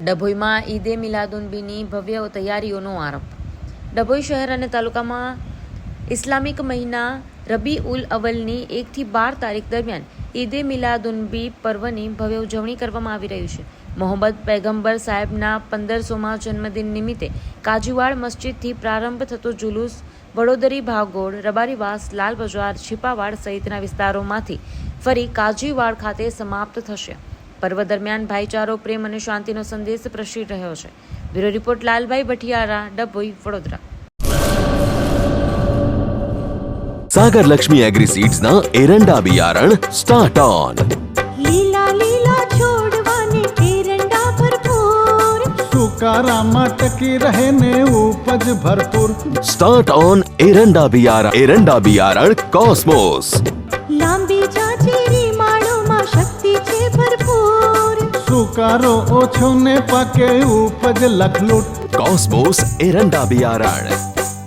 ડભોઈમાં ઈદે મિલાદુન્નબીની ભવ્ય તૈયારીઓનો આરંભ. ડભોઈ શહેર અને તાલુકામાં ઇસ્લામિક મહિના રબી ઉલ અવ્વલની 1 થી 12 તારીખ દરમિયાન ઈદે મિલાદુન્નબી પર્વની ભવ્ય ઉજવણી કરવામાં આવી રહી છે. મોહમ્મદ પૈગંબર સાહેબના 1500મા જન્મદિન નિમિત્તે કાજીવાડ મસ્જિદથી પ્રારંભ થતો જુલુસ વડોદરી, ભાગોળ, રબારીવાસ, લાલ બજાર, છીપાવાડ સહિતના વિસ્તારોમાંથી ફરી કાજીવાડ ખાતે સમાપ્ત થશે. પર્વ દરમિયાન ભાઈચારો, પ્રેમ અને શાંતિનો સંદેશ પ્રસરી રહ્યો છે. Bureau report Lalbhai Bhatiyara, Dabhoi, Vadodara. Sagar Lakshmi Agriseeds ना एरंडा बियारण स्टार्ट ऑन. લીલા લીલા છોડવાને એરંડા ભરપૂર, સુકારામાં ટકી રહે ને ઉપજ ભરપૂર. स्टार्ट ऑन एरंडा बियारण कॉस्मोस. લાંબી જાચેરી માળોમાં શક્તિ છે ભરપૂર. સુકારો ઓછો ને પાકે ઉપજ લખલૂટ. कॉस्मोस एरंडा बियारण.